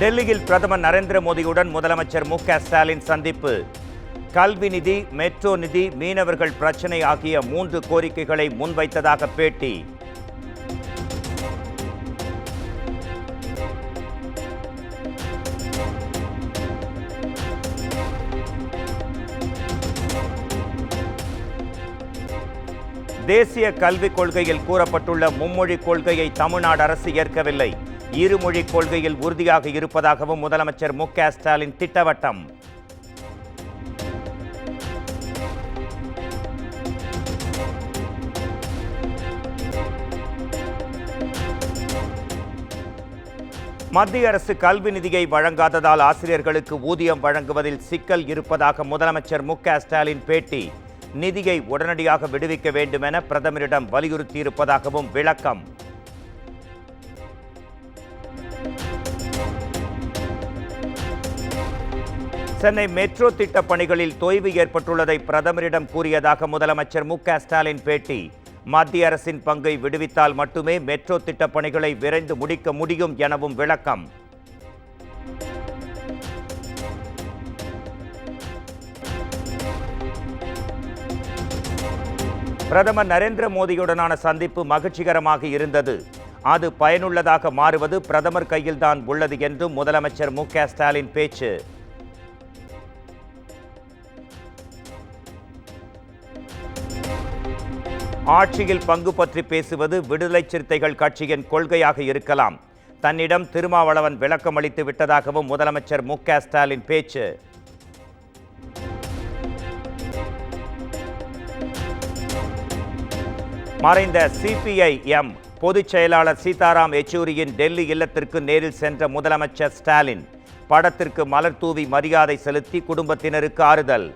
டெல்லியில் பிரதமர் நரேந்திர மோடியுடன் முதலமைச்சர் மு.க. ஸ்டாலின் சந்திப்பு. கல்வி நிதி, மெட்ரோ நிதி, மீனவர்கள் பிரச்சினை ஆகிய 3 கோரிக்கைகளை முன்வைத்ததாக பேட்டி. தேசிய கல்விக் கொள்கையில் கூறப்பட்டுள்ள மும்மொழி கொள்கையை தமிழ்நாடு அரசு ஏற்கவில்லை. இருமொழி கொள்கையில் உறுதியாக இருப்பதாகவும் முதலமைச்சர் மு.க. ஸ்டாலின் திட்டவட்டம். மத்திய அரசு கல்வி நிதியை வழங்காததால் ஆசிரியர்களுக்கு ஊதியம் வழங்குவதில் சிக்கல் இருப்பதாக முதலமைச்சர் மு.க. ஸ்டாலின் பேட்டி. நிதியை உடனடியாக விடுவிக்க வேண்டும் என பிரதமரிடம் வலியுறுத்தியிருப்பதாகவும் விளக்கம். சென்னை மெட்ரோ திட்ட பணிகளில் தொய்வு ஏற்பட்டுள்ளதை பிரதமரிடம் கூறியதாக முதலமைச்சர் மு.க. ஸ்டாலின் பேட்டி. மத்திய அரசின் பங்கை விடுவித்தால் மட்டுமே மெட்ரோ திட்ட பணிகளை விரைந்து முடிக்க முடியும் எனவும் விளக்கம். பிரதமர் நரேந்திர மோடியுடனான சந்திப்பு மகிழ்ச்சிகரமாக இருந்தது. அது பயனுள்ளதாக மாறுவது பிரதமர் கையில்தான் உள்ளது என்றும் முதலமைச்சர் மு.க. ஸ்டாலின் பேச்சு. ஆட்சியில் பங்கு பற்றி பேசுவது விடுதலை சிறுத்தைகள் கட்சியின் கொள்கையாக இருக்கலாம். தன்னிடம் திருமாவளவன் விளக்கம் அளித்து விட்டதாகவும் முதலமைச்சர் மு.க. ஸ்டாலின் பேச்சு. மறைந்த சிபிஐ-எம் பொதுச் செயலாளர் சீதாராம் யெச்சூரியின் டெல்லி இல்லத்திற்கு நேரில் சென்ற முதலமைச்சர் ஸ்டாலின் படத்திற்கு மலர் தூவி மரியாதை செலுத்தி குடும்பத்தினருக்கு ஆறுதல்.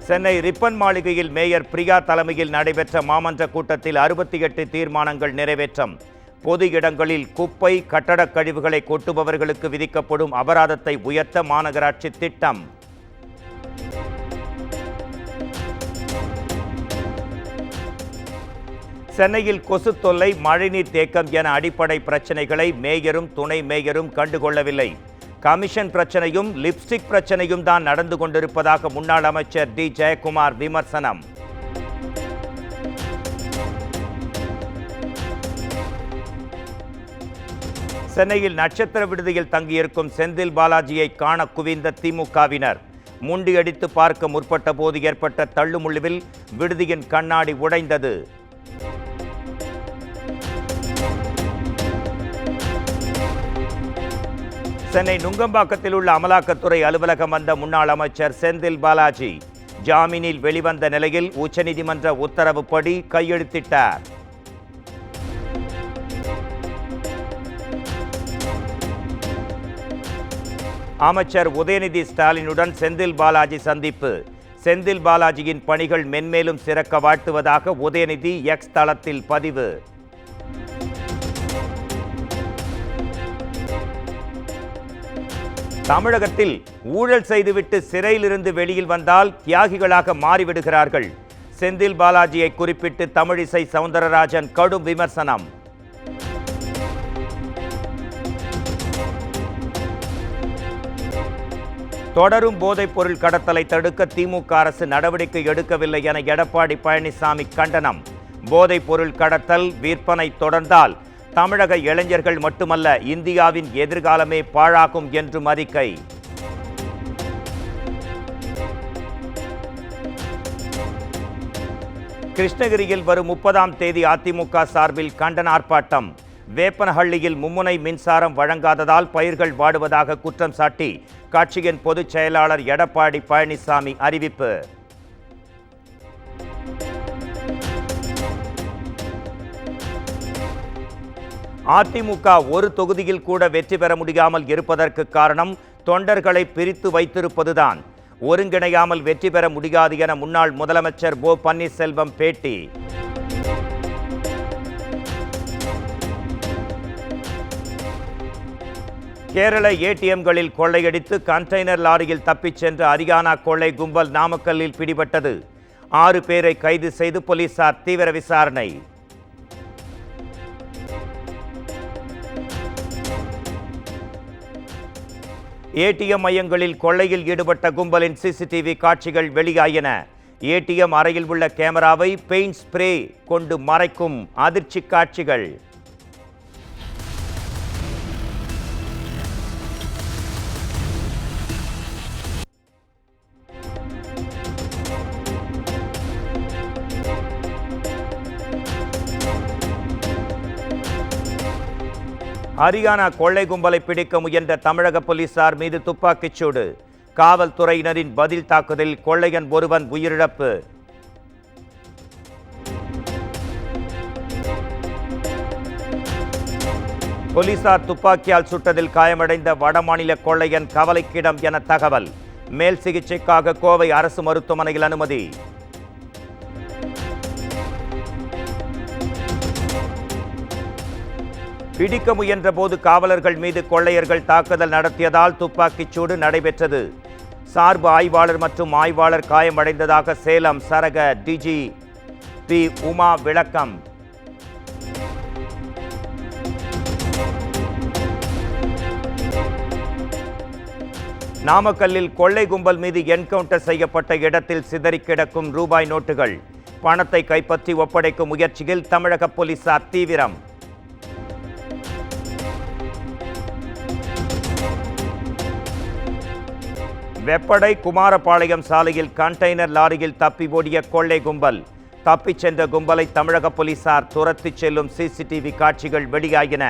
சென்னை ரிப்பன் மாளிகையில் மேயர் பிரியா தலைமையில் நடைபெற்ற மாமன்ற கூட்டத்தில் 68 தீர்மானங்கள் நிறைவேற்றம். பொது இடங்களில் குப்பை, கட்டடக் கழிவுகளை கொட்டுபவர்களுக்கு விதிக்கப்படும் அபராதத்தை உயர்த்த மாநகராட்சி திட்டம். சென்னையில் கொசு தொல்லை, மழைநீர் தேக்கம் என அடிப்படை பிரச்சனைகளை மேயரும் துணை மேயரும் கண்டுகொள்ளவில்லை. கமிஷன் பிரச்சனையும் லிப்ஸ்டிக் பிரச்சனையும் தான் நடந்து கொண்டிருப்பதாக முன்னாள் அமைச்சர் டி. ஜெயக்குமார் விமர்சனம். சென்னையில் நட்சத்திர விடுதியில் தங்கியிருக்கும் செந்தில் பாலாஜியை காண குவிந்த திமுகவினர். முண்டியடித்து பார்க்க முற்பட்ட போது ஏற்பட்ட தள்ளுமுள்ளுவில் விடுதியின் கண்ணாடி உடைந்தது. சென்னை நுங்கம்பாக்கத்தில் உள்ள அமலாக்கத்துறை அலுவலகம் வந்த முன்னாள் அமைச்சர் செந்தில் பாலாஜி ஜாமீனில் வெளிவந்த நிலையில் உச்சநீதிமன்ற உத்தரவுப்படி கையெழுத்திட்டார். அமைச்சர் உதயநிதி ஸ்டாலினுடன் செந்தில் பாலாஜி சந்திப்பு. செந்தில் பாலாஜியின் பணிகள் மென்மேலும் சிறக்க வாழ்த்துவதாக உதயநிதி எக்ஸ் தளத்தில் பதிவு. தமிழகத்தில் ஊழல் செய்துவிட்டு சிறையிலிருந்து வெளியில் வந்தால் தியாகிகளாக மாறிவிடுகிறார்கள். செந்தில் பாலாஜியை குறிப்பிட்டு தமிழிசை சவுந்தரராஜன் கடும் விமர்சனம். தொடரும் போதைப் பொருள் கடத்தலை தடுக்க திமுக அரசு நடவடிக்கை எடுக்கவில்லை என எடப்பாடி பழனிசாமி கண்டனம். போதைப் பொருள் கடத்தல், விற்பனை தொடர்ந்தால் தமிழக இளைஞர்கள் மட்டுமல்ல, இந்தியாவின் எதிர்காலமே பாழாகும் என்றும் அறிக்கை. கிருஷ்ணகிரியில் வரும் 30ஆம் தேதி அதிமுக சார்பில் கண்டன ஆர்ப்பாட்டம். வேப்பனஹள்ளியில் மும்முனை மின்சாரம் வழங்காததால் பயிர்கள் வாடுவதாக குற்றம் சாட்டி கட்சியின் பொதுச் செயலாளர் எடப்பாடி பழனிசாமி அறிவிப்பு. அதிமுக ஒரு தொகுதியில் கூட வெற்றி பெற முடியாமல் இருப்பதற்கு காரணம் தொண்டர்களை பிரித்து வைத்திருப்பதுதான். ஒருங்கிணையாமல் வெற்றி பெற முடியாது என முன்னாள் முதலமைச்சர் ஓ. பன்னீர்செல்வம் பேட்டி. கேரள ஏடிஎம்களில் கொள்ளையடித்து கண்டெய்னர் லாரியில் தப்பிச் சென்ற ஹரியானா கொள்ளை கும்பல் நாமக்கல்லில் பிடிபட்டது. 6 பேரை கைது செய்து போலீசார் தீவிர விசாரணை. ஏடிஎம் மையங்களில் கொள்ளையில் ஈடுபட்ட கும்பலின் சிசிடிவி காட்சிகள் வெளியாயின. ஏடிஎம் அறையில் உள்ள கேமராவை பெயிண்ட் ஸ்ப்ரே கொண்டு மறைக்கும் அதிர்ச்சி காட்சிகள். ஹரியானா கொள்ளை கும்பலை பிடிக்க முயன்ற தமிழக போலீசார் மீது துப்பாக்கிச் சூடு. காவல்துறையினரின் பதில் தாக்குதலில் கொள்ளையன் ஒருவன் உயிரிழப்பு. போலீசார் துப்பாக்கியால் சுட்டதில் காயமடைந்த வடமாநில கொள்ளையன் கவலைக்கிடம் என தகவல். மேல் சிகிச்சைக்காக கோவை அரசு மருத்துவமனையில் அனுமதி. பிடிக்க முயன்ற போது காவலர்கள் மீது கொள்ளையர்கள் தாக்குதல் நடத்தியதால் துப்பாக்கிச் சூடு நடைபெற்றது. சார்பு ஆய்வாளர் மற்றும் ஆய்வாளர் காயமடைந்ததாக சேலம் சரக டிஜிபி உமா விளக்கம். நாமக்கல்லில் கொள்ளை கும்பல் மீது என்கவுண்டர் செய்யப்பட்ட இடத்தில் சிதறி கிடக்கும் ரூபாய் நோட்டுகள். பணத்தை கைப்பற்றி ஒப்படைக்கும் முயற்சியில் தமிழக போலீசார் தீவிரம். வெப்படை குமாரபாளையம் சாலையில் கண்டெய்னர் லாரியில் தப்பி ஓடிய கொள்ளை கும்பல். தப்பிச் சென்ற கும்பலை தமிழக போலீசார் துரத்திச் செல்லும் சிசிடிவி காட்சிகள் வெளியாகின.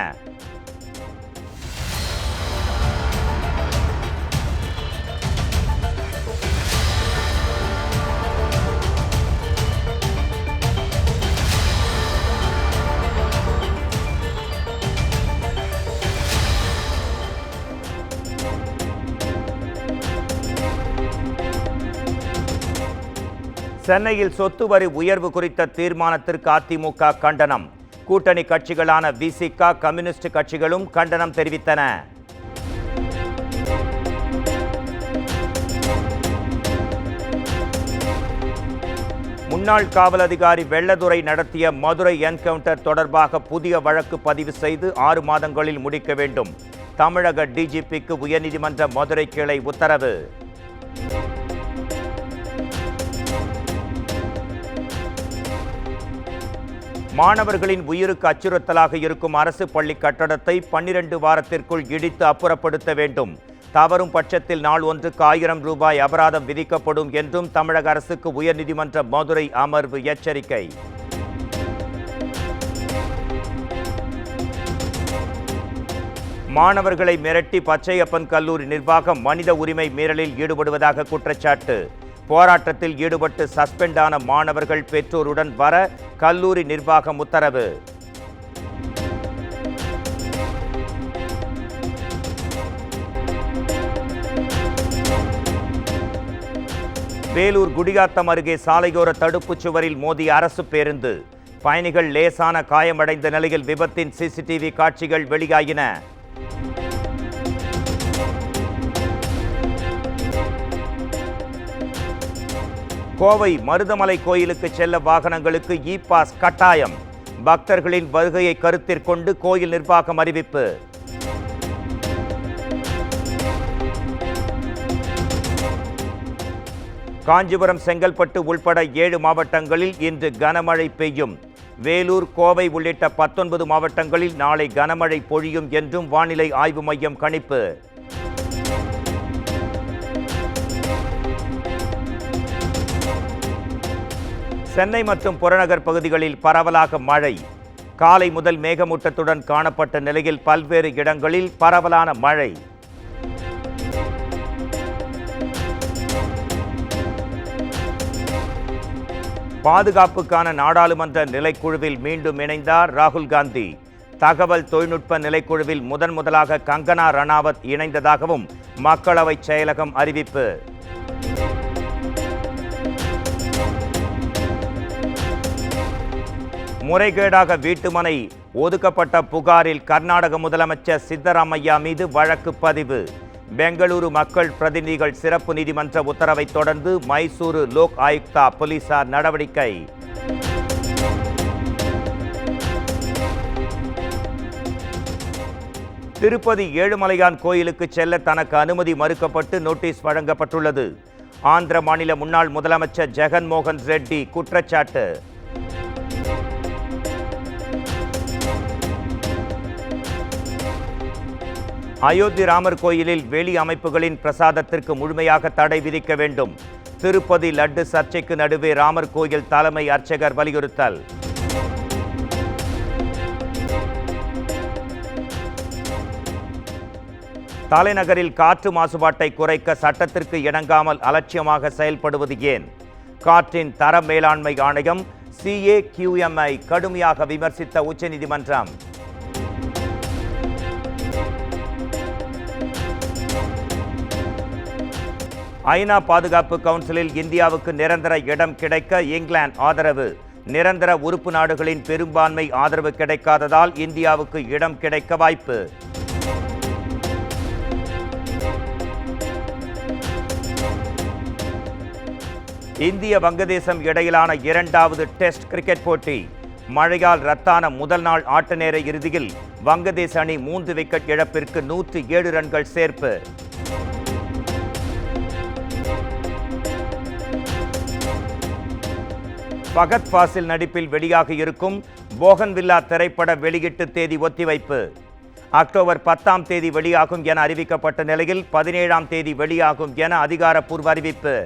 சென்னையில் சொத்து வரி உயர்வு குறித்த தீர்மானத்திற்கு அதிமுக கண்டனம். கூட்டணி கட்சிகளான விசிக, கம்யூனிஸ்ட் கட்சிகளும் கண்டனம் தெரிவித்தன. முன்னாள் காவல் அதிகாரி வெள்ளதுரை நடத்திய மதுரை என்கவுண்டர் தொடர்பாக புதிய வழக்கு பதிவு செய்து 6 மாதங்களில் முடிக்க வேண்டும். தமிழக டிஜிபிக்கு உயர்நீதிமன்ற மதுரை கிளை உத்தரவு. மாணவர்களின் உயிருக்கு அச்சுறுத்தலாக இருக்கும் அரசு பள்ளி கட்டடத்தை 12 வாரத்திற்குள் இடித்து அப்புறப்படுத்த வேண்டும். தவறும் பட்சத்தில் நாள் ஒன்றுக்கு 1000 ரூபாய் அபராதம் விதிக்கப்படும் என்றும் தமிழக அரசுக்கு உயர்நீதிமன்ற மதுரை அமர்வு எச்சரிக்கை. மாணவர்களை மிரட்டி பச்சையப்பன் கல்லூரி நிர்வாகம் மனித உரிமை மீறலில் ஈடுபடுவதாக குற்றச்சாட்டு. போராட்டத்தில் ஈடுபட்டு சஸ்பெண்ட் ஆன மாணவர்கள் பெற்றோருடன் வர கல்லூரி நிர்வாகம் உத்தரவு. வேலூர் குடியாத்தம் அருகே சாலையோர தடுப்புச் சுவரில் மோதிய அரசு பேருந்து. பயணிகள் லேசான காயமடைந்த நிலையில் விபத்தின் சிசிடிவி காட்சிகள் வெளியாகின. கோவை மருதமலை கோயிலுக்கு செல்ல வாகனங்களுக்கு இ-பாஸ் கட்டாயம். பக்தர்களின் வருகையை கருத்தில் கொண்டு கோயில் நிர்வாகம் அறிவிப்பு. காஞ்சிபுரம், செங்கல்பட்டு உள்பட 7 மாவட்டங்களில் இன்று கனமழை பெய்யும். வேலூர், கோவை உள்ளிட்ட 19 மாவட்டங்களில் நாளை கனமழை பொழியும் என்றும் வானிலை ஆய்வு மையம் கணிப்பு. சென்னை மற்றும் புறநகர் பகுதிகளில் பரவலாக மழை. காலை முதல் மேகமூட்டத்துடன் காணப்பட்ட நிலையில் பல்வேறு இடங்களில் பரவலான மழை. பாதுகாப்புக்கான நாடாளுமன்ற நிலைக்குழுவில் மீண்டும் இணைந்தார் ராகுல் காந்தி. தகவல் தொழில்நுட்ப நிலைக்குழுவில் முதலாக கங்கனா ரணாவத் இணைந்ததாகவும் மக்களவை செயலகம் அறிவிப்பு. முறைகேடாக வீட்டுமனை ஒதுக்கப்பட்ட புகாரில் கர்நாடக முதலமைச்சர் சித்தராமையா மீது வழக்கு பதிவு. பெங்களூரு மக்கள் பிரதிநிதிகள் சிறப்பு நீதிமன்ற உத்தரவை தொடர்ந்து மைசூரு லோக் ஆயுக்தா போலீசார் நடவடிக்கை. திருப்பதி ஏழுமலையான் கோயிலுக்கு செல்ல தனக்கு அனுமதி மறுக்கப்பட்டு நோட்டீஸ் வழங்கப்பட்டுள்ளது. ஆந்திர மாநில முன்னாள் முதலமைச்சர் ஜெகன்மோகன் ரெட்டி குற்றச்சாட்டு. அயோத்தி ராமர் கோயிலில் வெளி அமைப்புகளின் பிரசாதத்திற்கு முழுமையாக தடை விதிக்க வேண்டும். திருப்பதி லட்டு சர்ச்சைக்கு நடுவே ராமர் கோயில் தலைமை அர்ச்சகர் வலியுறுத்தல். தலைநகரில் காற்று மாசுபாட்டை குறைக்க சட்டத்திற்கு இணங்காமல் அலட்சியமாக செயல்படுவது ஏன்? காற்றின் தர மேலாண்மை ஆணையம் CAQM-ஐ கடுமையாக விமர்சித்த உச்சநீதிமன்றம். ஐநா பாதுகாப்பு கவுன்சிலில் இந்தியாவுக்கு நிரந்தர இடம் கிடைக்க இங்கிலாந்து ஆதரவு. நிரந்தர உறுப்பு நாடுகளின் பெரும்பான்மை ஆதரவு கிடைக்காததால் இந்தியாவுக்கு இடம் கிடைக்க வாய்ப்பு. இந்திய வங்கதேசம் இடையிலான இரண்டாவது டெஸ்ட் கிரிக்கெட் போட்டி. மழையால் ரத்தான முதல் நாள் ஆட்ட நேர இறுதியில் வங்கதேச அணி 3 விக்கெட் இழப்பிற்கு 107 ரன்கள் சேர்ப்பு. ஃபகத் ஃபாசில் நடிப்பில் வெளியாக இருக்கும் போகன்வில்லா திரைப்பட வெளியீட்டு தேதி ஒத்திவைப்பு. அக்டோபர் 10ஆம் தேதி வெளியாகும் என அறிவிக்கப்பட்ட நிலையில் 17ஆம் தேதி வெளியாகும் என அதிகாரப்பூர்வ அறிவிப்பு.